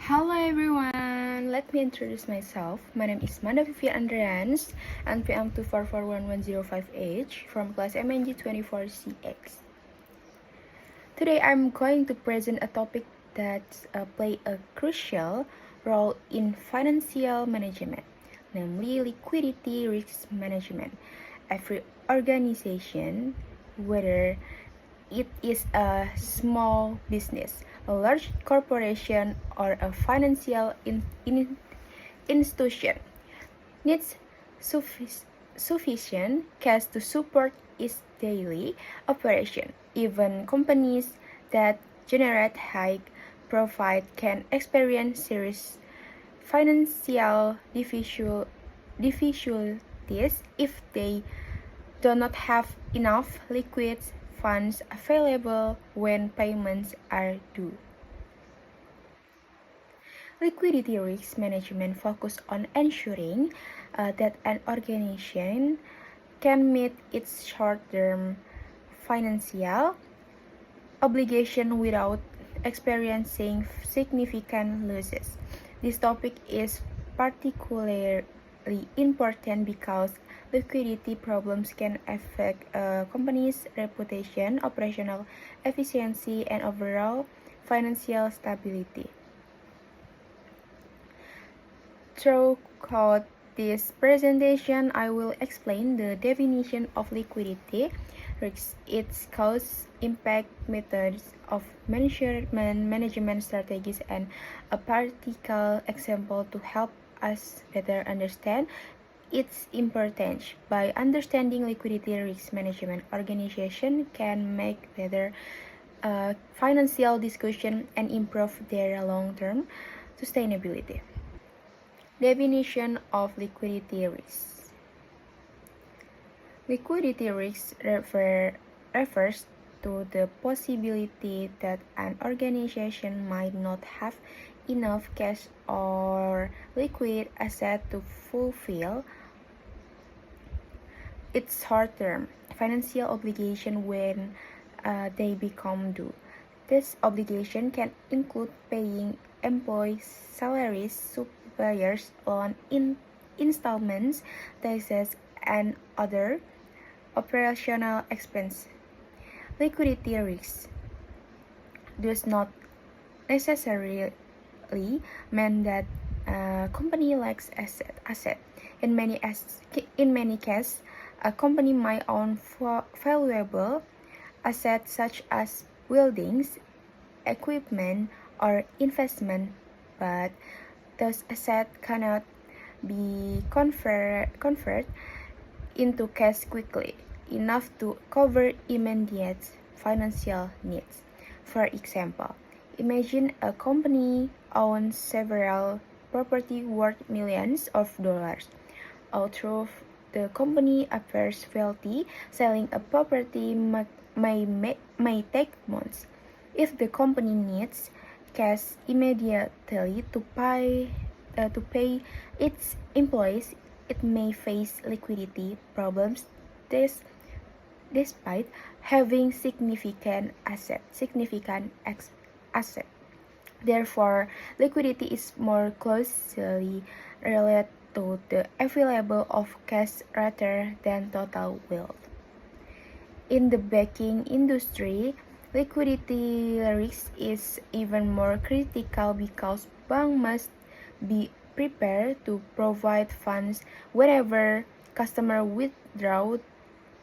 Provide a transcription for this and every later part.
Hello everyone, let me introduce myself. My name is Manda Vivi Andreans and PM 2441105H from class MNG24CX. Today I'm going to present a topic that play a crucial role in financial management, namely liquidity risk management. Every organization, whether it is a small business, a large corporation, or a financial institution, needs sufficient cash to support its daily operation. Even companies that generate high profit can experience serious financial difficulties if they do not have enough liquid funds available when payments are due. Liquidity risk management focuses on ensuring that an organization can meet its short-term financial obligation without experiencing significant losses. This topic is particularly important because liquidity problems can affect a company's reputation, operational efficiency, and overall financial stability. Throughout this presentation, I will explain the definition of liquidity, its cause, impact, methods of management strategies, and a practical example to help us better understand its importance. By understanding liquidity risk management, organization can make better financial decisions and improve their long-term sustainability. Definition of liquidity risk. Liquidity risk refers to the possibility that an organization might not have enough cash or liquid asset to fulfill its short-term financial obligation when they become due. This obligation can include paying employees' salaries, suppliers, loan installments, taxes, and other operational expenses. Liquidity risk does not necessarily mean that a company lacks asset. In many cases, a company might own valuable assets such as buildings, equipment, or investment, but those assets cannot be converted into cash quickly enough to cover immediate financial needs. For example, imagine a company owns several property worth millions of dollars. Although the company appears wealthy, selling a property may take months. If the company needs cash immediately to pay its employees, it may face liquidity problems despite having significant asset. Therefore, liquidity is more closely related to the available of cash rather than total wealth. In the banking industry, liquidity risk is even more critical because banks must be prepared to provide funds whenever customers withdraw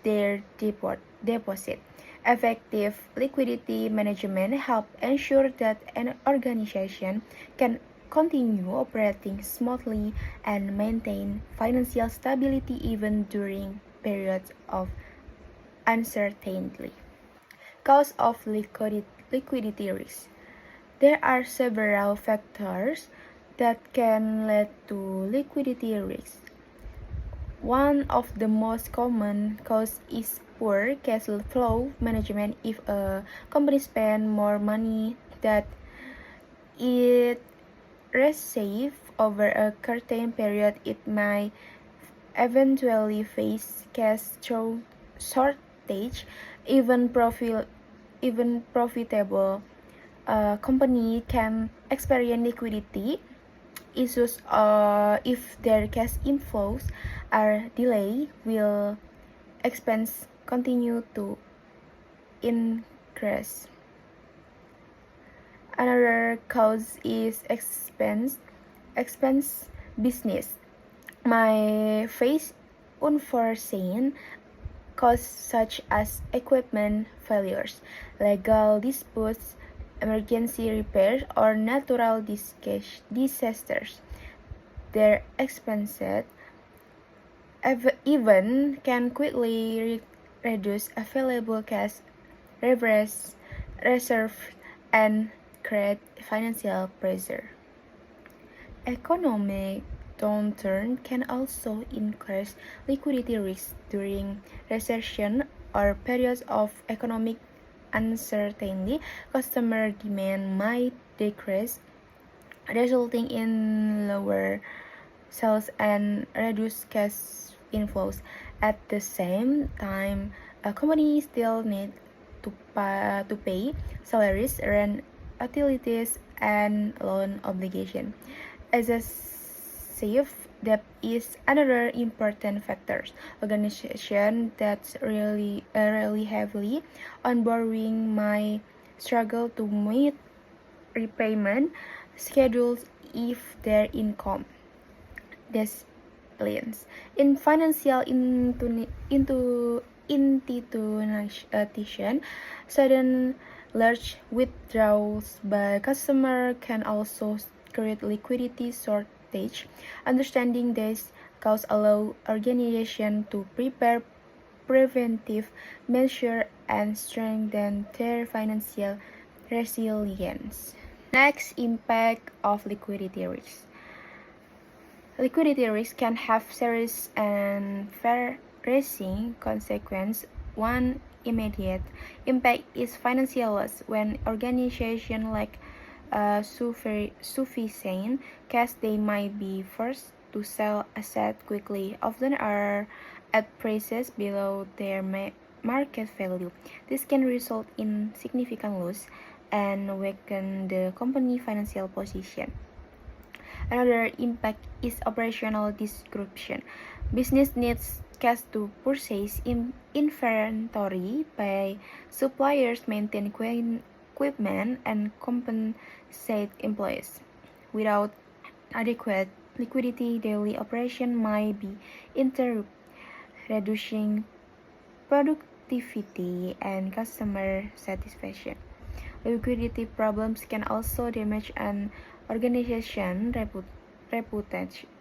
their deposit. Effective liquidity management helps ensure that an organization can continue operating smoothly and maintain financial stability even during periods of uncertainty. Cause of liquidity risk. There are several factors that can lead to liquidity risk. One of the most common causes is poor cash flow management. If a company spends more money than it receives over a certain period, it may eventually face cash shortage. Even profitable company can experience liquidity issues, if their cash inflows are delayed, will expense continue to increase. Another cause is expense business. My face unforeseen costs such as equipment failures, legal disputes, emergency repairs, or natural disasters. Their expenses even can quickly reduce available cash reserve and create financial pressure. Economic downturn can also increase liquidity risks during recession or periods of economic uncertainty. Customer demand might decrease, resulting in lower sales and reduced cash inflows. At the same time, a company still need to pay salaries, rent, utilities, and loan obligation. As a safe, debt is another important factor. Organizations that rely heavily on borrowing might struggle to meet repayment schedules if their income declines. In financial institution, sudden large withdrawals by customer can also create liquidity shortage. Understanding this cause allow organization to prepare preventive measure and strengthen their financial resilience. Next, impact of liquidity risk. Liquidity risk can have serious and far-reaching consequences. One immediate impact is financial loss. When organizations lack sufficient cash, they might be forced to sell assets quickly, often are at prices below their market value. This can result in significant loss and weaken the company's financial position. Another impact is operational disruption. Business needs cash to purchase inventory, pay suppliers, maintain equipment, and compensate employees. Without adequate liquidity, daily operation might be interrupted, reducing productivity and customer satisfaction. Liquidity problems can also damage an organization's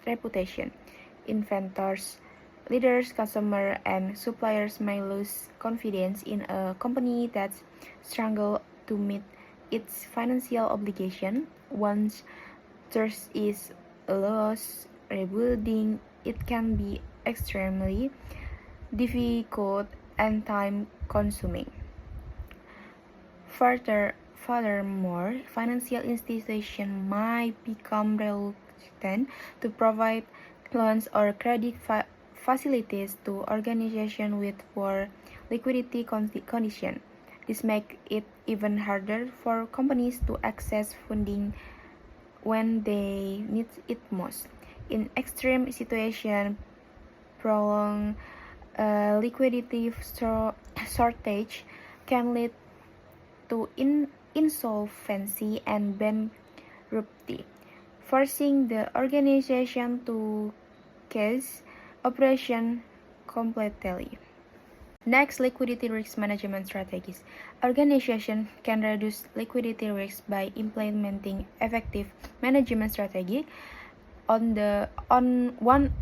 reputation. Inventors, leaders, customers, and suppliers may lose confidence in a company that struggles to meet its financial obligation. Once trust is lost, rebuilding it can be extremely difficult and time-consuming. Furthermore, financial institutions might become reluctant to provide loans or credit facilities to organizations with poor liquidity conditions. This makes it even harder for companies to access funding when they need it most. In extreme situations, prolonged liquidity shortage can lead to insolvency and bankruptcy, forcing the organization to cease operation completely. Next, liquidity risk management strategies. Organizations can reduce liquidity risk by implementing effective management strategies. One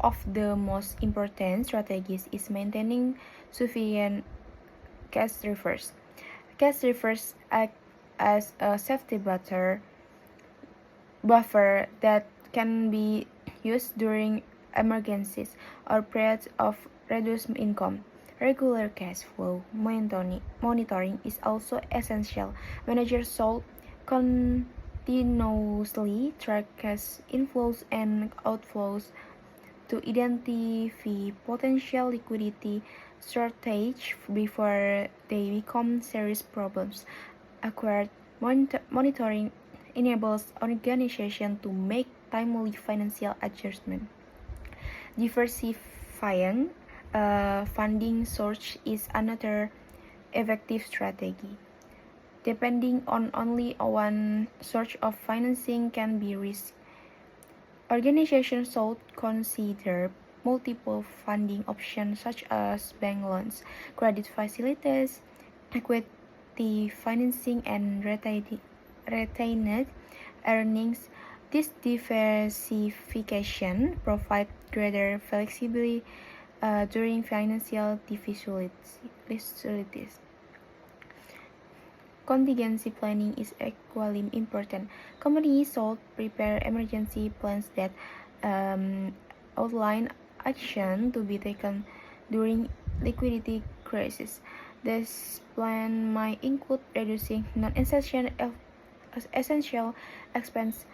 of the most important strategies is maintaining sufficient cash reserves. Cash reserves act as a safety buffer that can be used during emergencies or periods of reduced income. Regular cash flow monitoring is also essential. Managers should continuously track cash inflows and outflows to identify potential liquidity shortage before they become serious problems. Accurate monitoring enables organizations to make timely financial adjustment. Diversifying funding source is another effective strategy. Depending on only one source of financing can be risky. Organizations should consider multiple funding options such as bank loans, credit facilities, equity financing, and retained earnings. This diversification provides greater flexibility during financial difficulties. Contingency planning is equally important. Companies should prepare emergency plans that outline action to be taken during liquidity crisis. This plan might include reducing non-essential expense,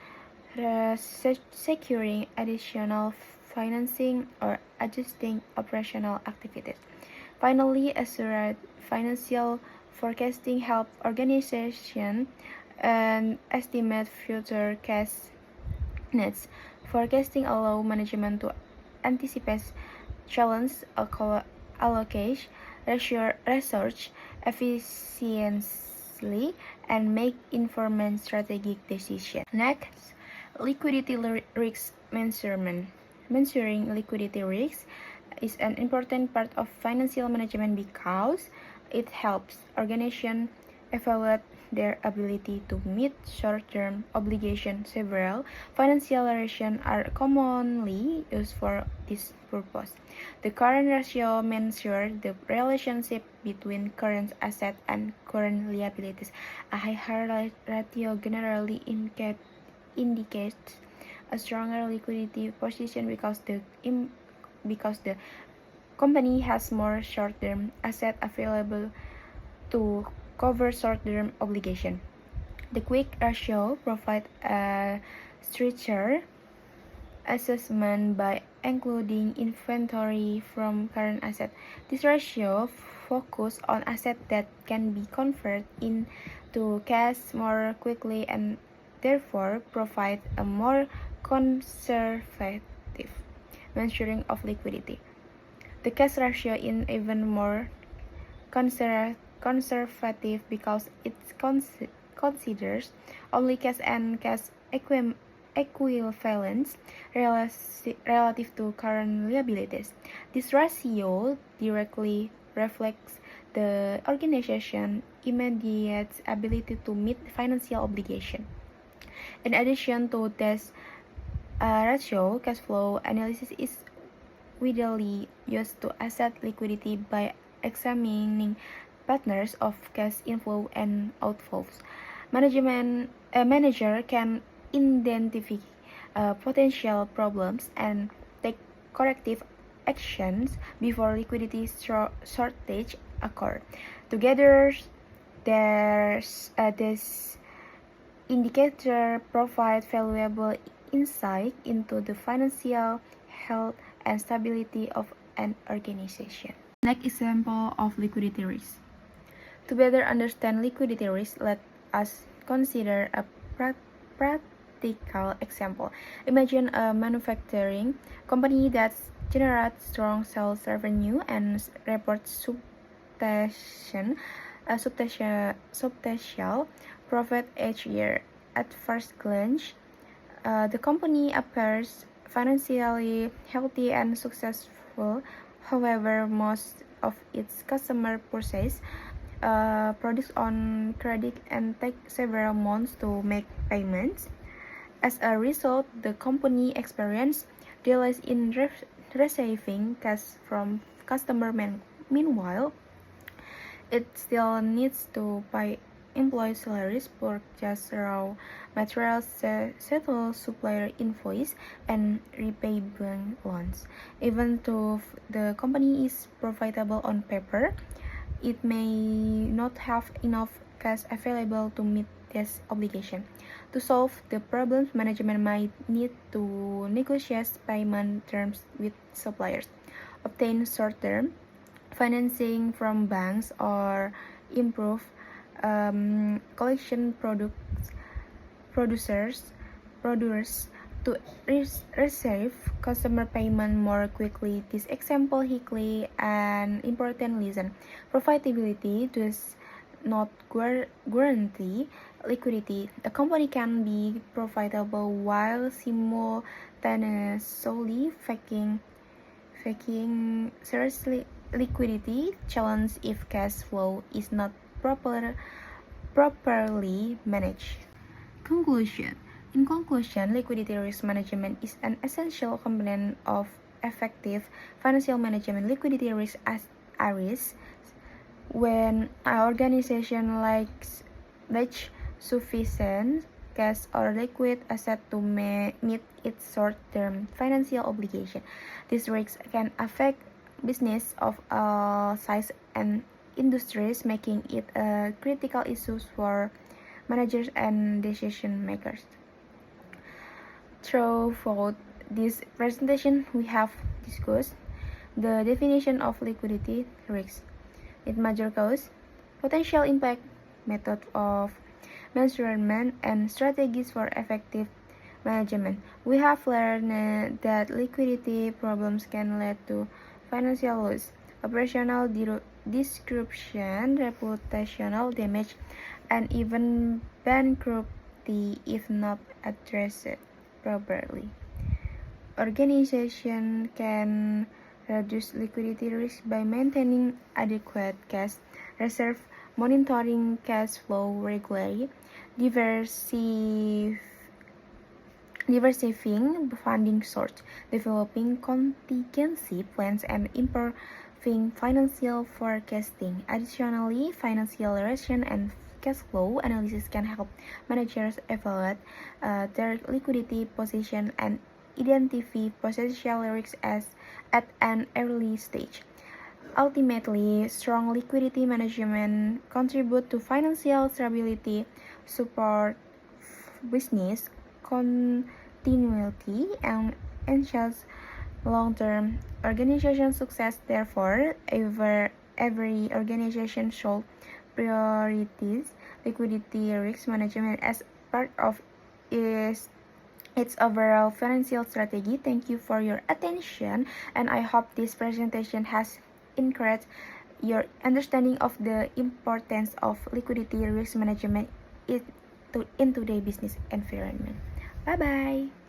securing additional financing, or adjusting operational activities. Finally, accurate financial forecasting helps organizations and estimate future cash needs. Forecasting allows management to anticipate challenges, allocate research efficiently, and make informed strategic decisions. Next, liquidity risk measurement. Measuring liquidity risks is an important part of financial management because it helps organizations evaluate their ability to meet short-term obligations. Several financial ratios are commonly used for this purpose. The current ratio measures the relationship between current assets and current liabilities. A higher ratio generally indicates a stronger liquidity position because the company has more short-term assets available to cover short-term obligations. The quick ratio provides a stricter assessment by including inventory from current assets. This ratio focuses on assets that can be converted into cash more quickly and therefore provide a more conservative measuring of liquidity. The cash ratio is even more conservative because it considers only cash and cash equivalents relative to current liabilities. This ratio directly reflects the organization's immediate ability to meet financial obligations. In addition to this ratio, cash flow analysis is widely used to assess liquidity by examining patterns of cash inflow and outflows. A manager can identify potential problems and take corrective actions before liquidity shortage occur. Together, this indicator provides valuable insight into the financial health and stability of an organization. Next example of liquidity risk. To better understand liquidity risk, let us consider a practical example. Imagine a manufacturing company that generates strong sales revenue and reports substantial profit each year. At first glance, the company appears financially healthy and successful. However, most of its customers purchase products on credit and take several months to make payments. As a result, the company experiences delays in receiving cash from customers. Meanwhile, it still needs to pay employee salaries, purchase raw materials, settle supplier invoice, and repay bank loans. Even though the company is profitable on paper, it may not have enough cash available to meet this obligation. To solve the problems, management might need to negotiate payment terms with suppliers, obtain short-term financing from banks, or improve collection products. producers to receive customer payment more quickly. This example highlights an important lesson. Profitability does not guarantee liquidity. A company can be profitable while simultaneously faking serious liquidity challenge if cash flow is not properly managed. Conclusion. In conclusion, liquidity risk management is an essential component of effective financial management. Liquidity risk arises when an organization lacks sufficient cash or liquid asset to meet its short-term financial obligation. These risks can affect business of all size and industries, making it a critical issue for managers and decision makers. Throughout this presentation, we have discussed the definition of liquidity risk, its major cause, potential impact, method of measurement, and strategies for effective management. We have learned that liquidity problems can lead to financial loss, operational disruption, reputational damage, and even bankruptcy if not addressed properly. Organizations can reduce liquidity risk by maintaining adequate cash reserve, monitoring cash flow regularly, diversifying funding sources, developing contingency plans, and improving financial forecasting. Additionally, financial risk and cash flow analysis can help managers evaluate their liquidity position and identify potential risks at an early stage. Ultimately, strong liquidity management contributes to financial stability, support business continuity, and ensures long-term organization success. Therefore, every organization should prioritize liquidity risk management as part of its overall financial strategy. Thank you for your attention, and I hope this presentation has encouraged your understanding of the importance of liquidity risk management in today's business environment. Bye bye.